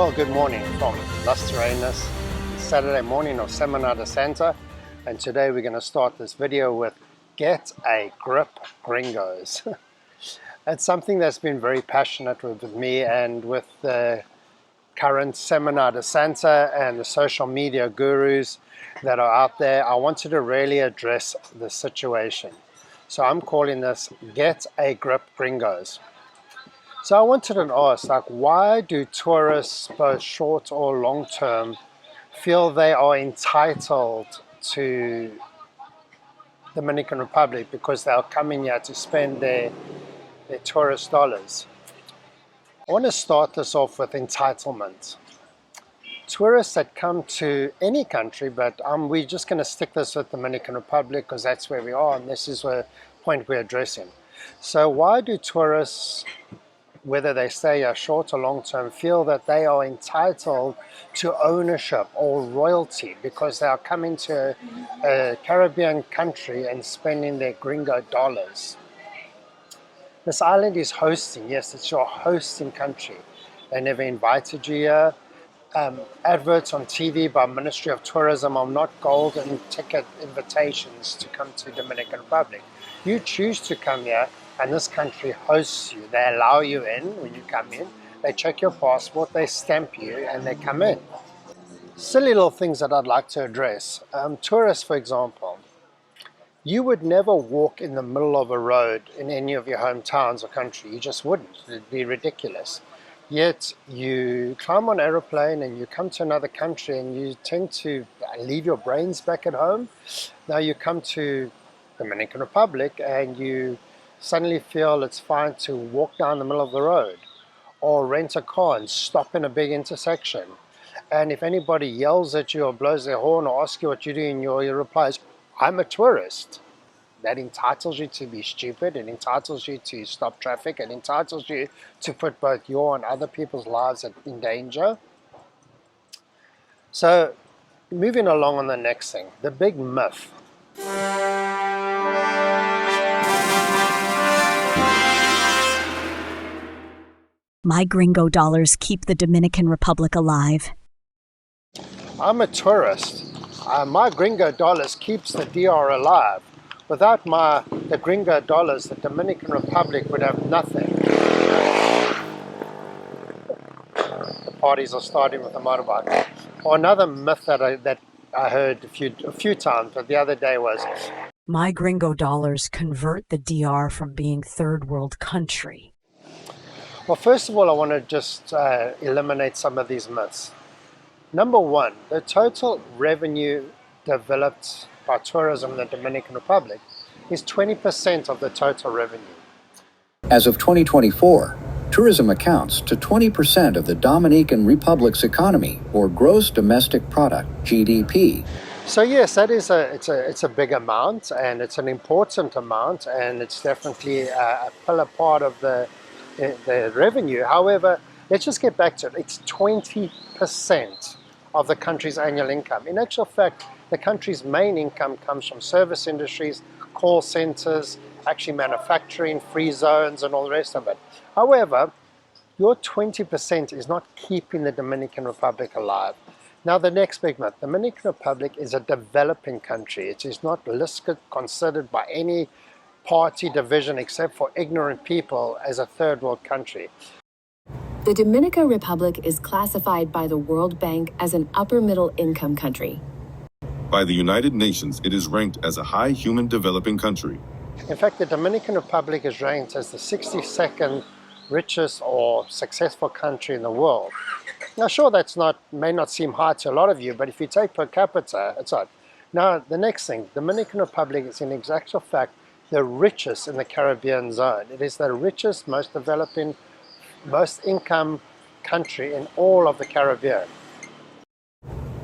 Well, good morning from Las Terrenas, Saturday morning of Semana de Santa, and today we're going to start this video with Get a Grip, Gringos. It's something that's been very passionate with me and with the current Semana de Santa and the social media gurus that are out there. I wanted to really address the situation. So I'm calling this Get a Grip, Gringos. So I wanted to ask, why do tourists, both short or long term, feel they are entitled to Dominican Republic because they are coming here to spend their tourist dollars? I want to start this off with entitlement. Tourists that come to any country, but we're just going to stick this with Dominican Republic because that's where we are and this is the point we're addressing. So why do tourists, whether they stay here short or long term, feel that they are entitled to ownership or royalty because they are coming to a Caribbean country and spending their gringo dollars? This island is hosting, yes, it's your hosting country. They never invited you here. Adverts on TV by Ministry of Tourism are not golden ticket invitations to come to Dominican Republic. You choose to come here and this country hosts you. They allow you in when you come in. They check your passport, they stamp you, and they come in. Silly little things that I'd like to address. Tourists, for example, you would never walk in the middle of a road in any of your hometowns or country. You just wouldn't. It'd be ridiculous. Yet you climb on an aeroplane and you come to another country and you tend to leave your brains back at home. Now you come to Dominican Republic and you suddenly feel it's fine to walk down the middle of the road or rent a car and stop in a big intersection. And if anybody yells at you or blows their horn or asks you what you're doing, your reply is, I'm a tourist. That entitles you to be stupid. It entitles you to stop traffic. It entitles you to put both your and other people's lives in danger. So moving along on the next thing, the big myth. My gringo dollars keep the Dominican Republic alive. I'm a tourist. My gringo dollars keeps the DR alive. Without the gringo dollars, the Dominican Republic would have nothing. The parties are starting with a motorbike. Or another myth that I heard a few times, but the other day was, my gringo dollars convert the DR from being third world country. Well, first of all, I want to just eliminate some of these myths. Number one, the total revenue developed by tourism in the Dominican Republic is 20% of the total revenue. As of 2024, tourism accounts to 20% of the Dominican Republic's economy, or gross domestic product, GDP. So yes, that is it's a big amount and it's an important amount and it's definitely a pillar part of the revenue. However, let's just get back to it. It's 20% of the country's annual income. In actual fact, the country's main income comes from service industries, call centers, actually manufacturing, free zones, and all the rest of it. However, your 20% is not keeping the Dominican Republic alive. Now, the next big myth, Dominican Republic is a developing country. It is not listed, considered by any party division except for ignorant people as a third world country. The Dominican Republic is classified by the World Bank as an upper middle income country. By the United Nations, it is ranked as a high human developing country. In fact, the Dominican Republic is ranked as the 62nd richest or successful country in the world. Now, sure, may not seem high to a lot of you, but if you take per capita, it's not. Now, the next thing, Dominican Republic is in actual fact the richest in the Caribbean zone. It is the richest, most developing, most income country in all of the Caribbean.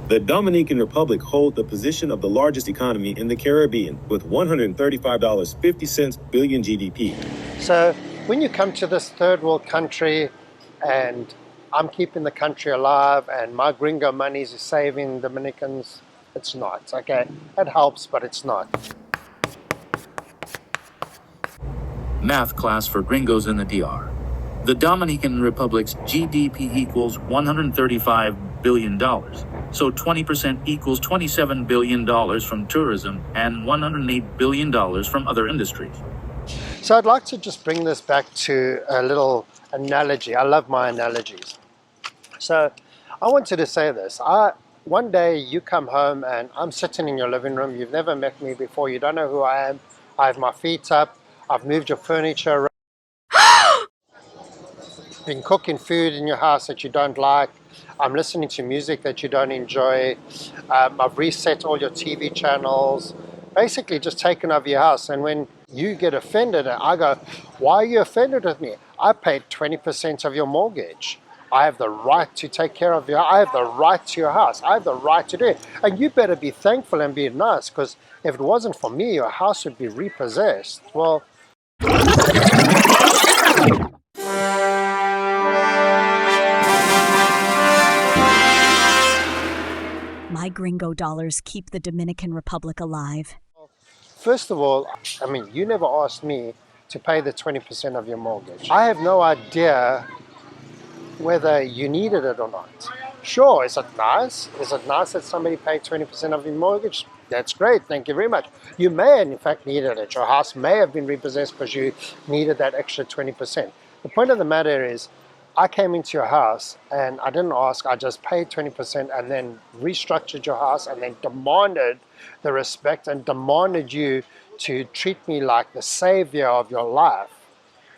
The Dominican Republic holds the position of the largest economy in the Caribbean with $135.50 billion GDP. So when you come to this third world country and I'm keeping the country alive and my gringo money is saving Dominicans, it's not, okay? It helps, but it's not. Math class for gringos in the DR. The Dominican Republic's GDP equals $135 billion. So 20% equals $27 billion from tourism and $108 billion from other industries. So I'd like to just bring this back to a little analogy. I love my analogies. So I wanted to say this. One day you come home and I'm sitting in your living room. You've never met me before. You don't know who I am. I have my feet up. I've moved your furniture around. Been cooking food in your house that you don't like. I'm listening to music that you don't enjoy. I've reset all your TV channels. Basically just taken over your house. And when you get offended, I go, why are you offended with me? I paid 20% of your mortgage. I have the right to take care of you. I have the right to your house. I have the right to do it. And you better be thankful and be nice, because if it wasn't for me, your house would be repossessed. Well, My gringo dollars keep the Dominican Republic alive. first of all, I mean, you never asked me to pay the 20% of your mortgage. I have no idea whether you needed it or not. Sure, is it nice? Is it nice that somebody paid 20% of your mortgage? That's great, thank you very much. You may in fact needed it. Your house may have been repossessed because you needed that extra 20%. The point of the matter is, I came into your house and I didn't ask, I just paid 20% and then restructured your house and then demanded the respect and demanded you to treat me like the savior of your life.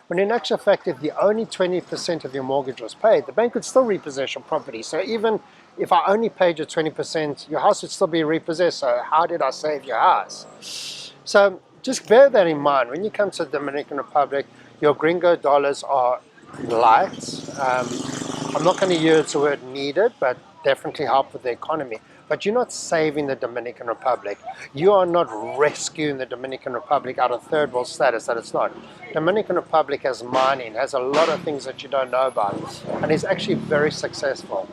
When in actual fact, if the only 20% of your mortgage was paid, the bank would still repossess your property. So even if I only paid you 20%, your house would still be repossessed. So how did I save your house? So just bear that in mind. When you come to the Dominican Republic, your gringo dollars are light. I'm not going to use the word needed, but definitely help with the economy. But you're not saving the Dominican Republic. You are not rescuing the Dominican Republic out of third world status that it's not. Dominican Republic has mining, has a lot of things that you don't know about, and is actually very successful.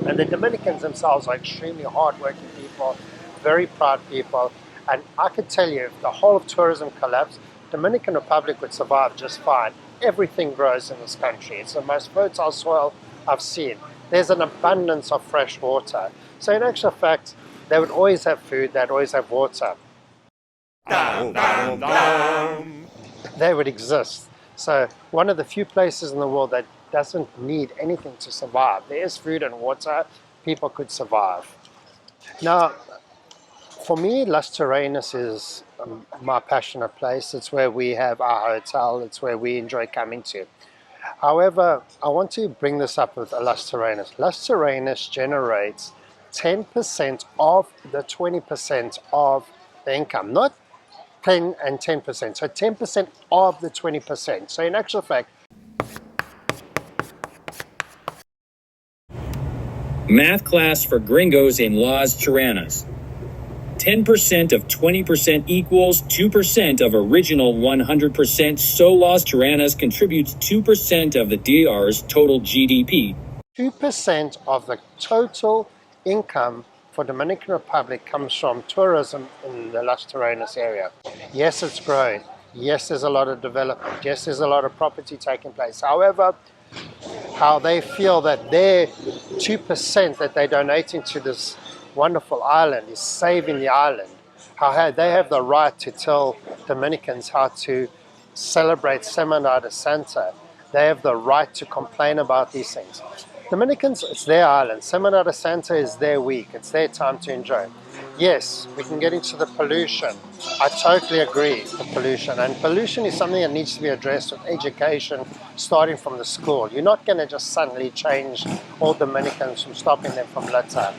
And the Dominicans themselves are extremely hardworking people, very proud people. And I could tell you, if the whole of tourism collapsed, Dominican Republic would survive just fine. Everything grows in this country. It's the most fertile soil I've seen. There's an abundance of fresh water. So in actual fact, they would always have food, they'd always have water. They would exist. So one of the few places in the world that doesn't need anything to survive. There is food and water, people could survive. Now, for me, Las Terrenas is my passionate place. It's where we have our hotel. It's where we enjoy coming to. However, I want to bring this up with Las Terrenas. Las Terrenas generates 10% of the 20% of the income, not 10 and 10%. So 10% of the 20%. So in actual fact, Math class for gringos in Las Terrenas. 10% of 20% equals 2% of original 100%, so Las Terrenas contributes 2% of the DR's total GDP. 2% of the total income for Dominican Republic comes from tourism in the Las Terrenas area. Yes, it's growing. Yes, there's a lot of development. Yes, there's a lot of property taking place. However, how they feel that their 2% that they're donating to this wonderful island is saving the island. How they have the right to tell Dominicans how to celebrate Semana de Santa. They have the right to complain about these things. Dominicans, it's their island. Semana de Santa is their week. It's their time to enjoy. Yes, we can get into the pollution. I totally agree with pollution. And pollution is something that needs to be addressed with education, starting from the school. You're not going to just suddenly change all Dominicans from stopping them from litter.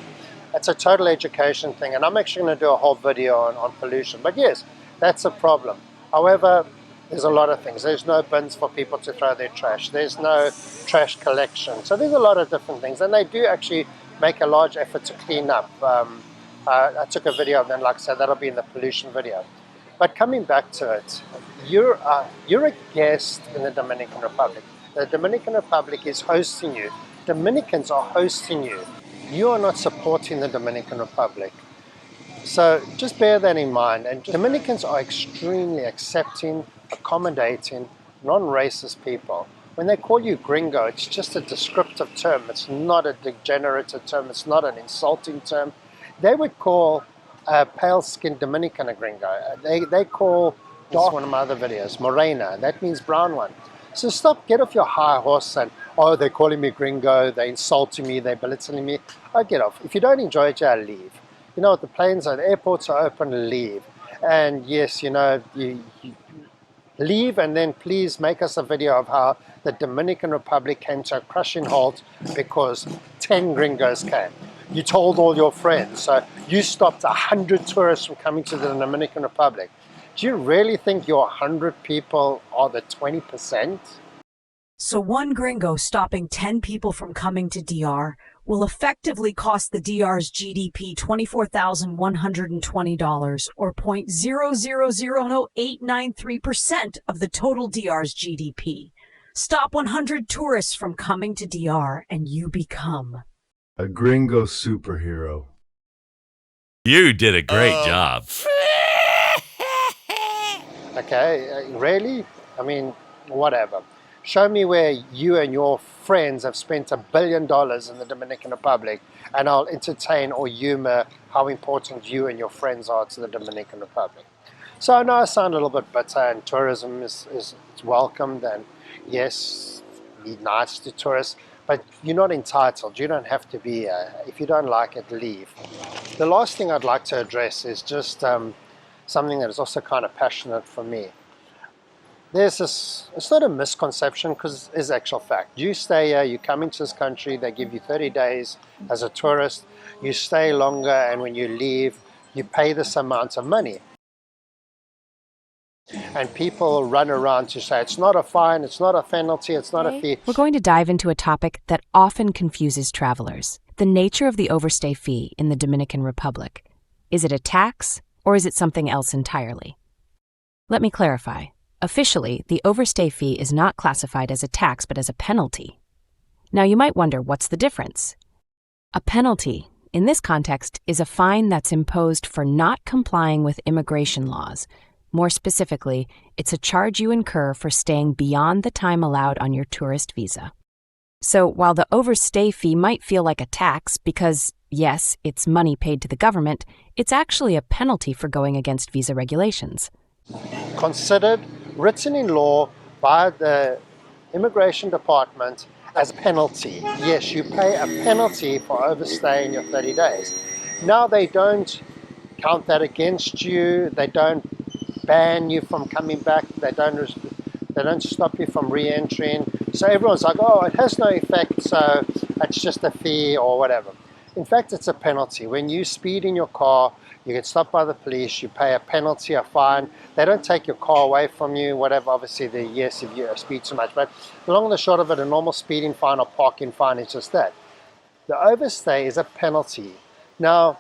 It's a total education thing. And I'm actually going to do a whole video on pollution. But yes, that's a problem. However, there's a lot of things. There's no bins for people to throw their trash. There's no trash collection. So there's a lot of different things. And they do actually make a large effort to clean up. I took a video of them, like I said, that'll be in the pollution video. But coming back to it, you're a guest in the Dominican Republic. The Dominican Republic is hosting you. Dominicans are hosting you. You are not supporting the Dominican Republic. So just bear that in mind. And Dominicans are extremely accepting, accommodating, non-racist people. when they call you gringo, it's just a descriptive term. It's not a degenerative term. It's not an insulting term. They would call a pale-skinned Dominican a gringo. They call, dark, one of my other videos, morena. That means brown one. So stop, get off your high horse and, oh, they're calling me gringo, they're insulting me, they're belittling me. Oh, get off. If you don't enjoy it, yeah, leave. You know what, the planes and airports are open, leave. And yes, you know, you leave, and then please make us a video of how the Dominican Republic came to a crushing halt because 10 gringos came. You told all your friends, so you stopped 100 tourists from coming to the Dominican Republic. Do you really think your 100 people are the 20%? So one gringo stopping 10 people from coming to DR will effectively cost the DR's GDP $24,120, or 0.0000893% of the total DR's GDP. Stop 100 tourists from coming to DR and you become a gringo superhero. You did a great job. Okay, really? I mean, whatever. Show me where you and your friends have spent $1 billion in the Dominican Republic, and I'll entertain or humor how important you and your friends are to the Dominican Republic. So I know I sound a little bit bitter, and tourism is welcomed, and yes, be nice to tourists, but you're not entitled. You don't have to be, if you don't like it, leave. The last thing I'd like to address is just something that is also kind of passionate for me. There's this, it's not a misconception because it is actual fact. You stay here, you come into this country, they give you 30 days as a tourist, you stay longer, and when you leave, you pay this amount of money. And people run around to say it's not a fine, it's not a penalty, it's not a fee. We're going to dive into a topic that often confuses travelers: the nature of the overstay fee in the Dominican Republic. Is it a tax, or is it something else entirely? Let me clarify. Officially, the overstay fee is not classified as a tax but as a penalty. Now you might wonder, what's the difference? A penalty, in this context, is a fine that's imposed for not complying with immigration laws. More specifically, it's a charge you incur for staying beyond the time allowed on your tourist visa. So while the overstay fee might feel like a tax because, yes, it's money paid to the government, it's actually a penalty for going against visa regulations. Considered, written in law by the Immigration Department as a penalty. Yes, you pay a penalty for overstaying your 30 days. Now they don't count that against you, they don't ban you from coming back, they don't stop you from re-entering. So everyone's like, oh, it has no effect, so it's just a fee or whatever. In fact, it's a penalty. When you speed in your car, you get stopped by the police, you pay a penalty, a fine. They don't take your car away from you, whatever. Obviously, yes, if you speed too much. But the long and the short of it, a normal speeding fine or parking fine is just that. The overstay is a penalty. Now,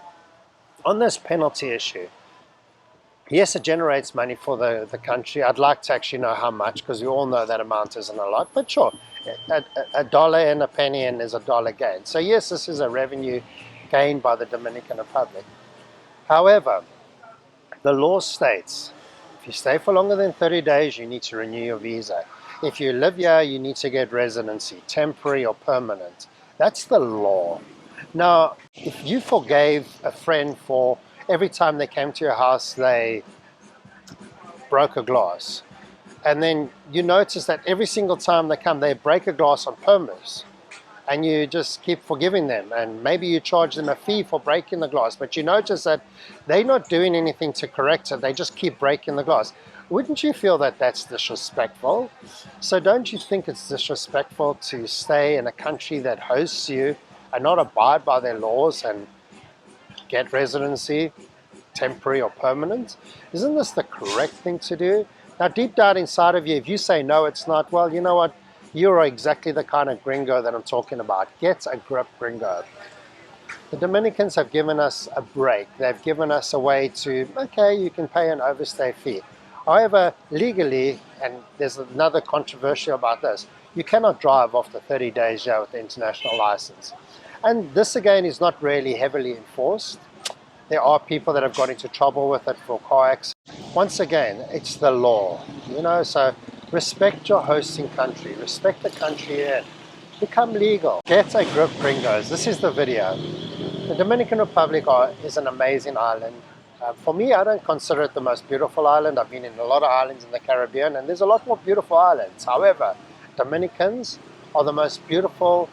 on this penalty issue, yes, it generates money for the country. I'd like to actually know how much, because we all know that amount isn't a lot. But sure, a dollar and a penny and is a dollar gain. So yes, this is a revenue gained by the Dominican Republic. However, the law states if you stay for longer than 30 days, you need to renew your visa. If you live here, you need to get residency, temporary or permanent. That's the law. Now, if you forgave a friend for every time they came to your house, they broke a glass, and then you notice that every single time they come, they break a glass on purpose, and you just keep forgiving them, and maybe you charge them a fee for breaking the glass, but you notice that they're not doing anything to correct it, they just keep breaking the glass. Wouldn't you feel that that's disrespectful? So don't you think it's disrespectful to stay in a country that hosts you and not abide by their laws and get residency, temporary or permanent? Isn't this the correct thing to do? Now, deep down inside of you, if you say no, it's not, well, you know what? You're exactly the kind of gringo that I'm talking about. Get a grip, gringo. The Dominicans have given us a break. They've given us a way to, okay, you can pay an overstay fee. However, legally, and there's another controversial about this, you cannot drive after 30 days here with the international license. And this again is not really heavily enforced. There are people that have got into trouble with it for car accidents. Once again, it's the law, you know, so Respect your hosting country. Respect the country you're in. Become legal. Get a grip, Gringos. This is the video. The Dominican Republic is an amazing island. For me, I don't consider it the most beautiful island. I've been in a lot of islands in the Caribbean, and there's a lot more beautiful islands. However, Dominicans are the most beautiful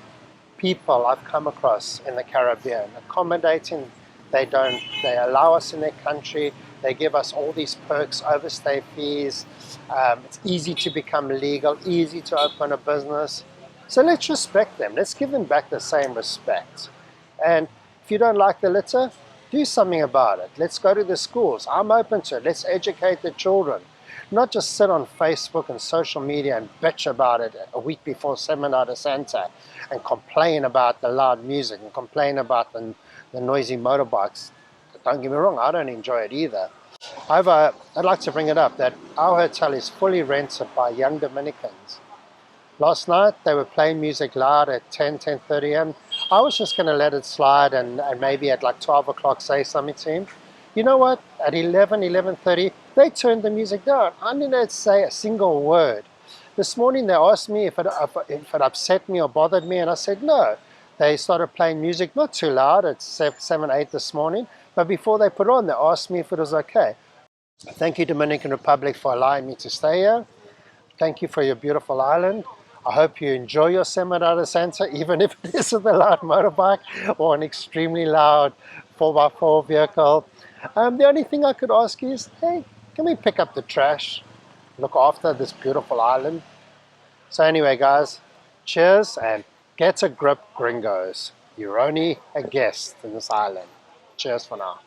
people I've come across in the Caribbean. Accommodating, they allow us in their country. They give us all these perks, overstay fees. It's easy to become legal, easy to open a business. So let's respect them. Let's give them back the same respect. And if you don't like the litter, do something about it. Let's go to the schools. I'm open to it. Let's educate the children. Not just sit on Facebook and social media and bitch about it a week before Semana de Santa and complain about the loud music and complain about the noisy motorbikes. Don't get me wrong, I don't enjoy it either. However, I'd like to bring it up that our hotel is fully rented by young Dominicans. Last night, they were playing music loud at 10:30 a.m. I was just going to let it slide and maybe at like 12 o'clock say something to him. You know what? At 11:30, they turned the music down. I didn't say a single word. This morning, they asked me if it upset me or bothered me, and I said no. They started playing music, not too loud, at 7, 8 this morning, but before they put on, they asked me if it was okay. Thank you, Dominican Republic, for allowing me to stay here. Thank you for your beautiful island. I hope you enjoy your Semana de Santa, even if it is with a loud motorbike or an extremely loud 4x4 vehicle. The only thing I could ask you is, hey, can we pick up the trash? Look after this beautiful island. So anyway, guys, cheers and get a grip, Gringos. You're only a guest in this island. Cheers for now.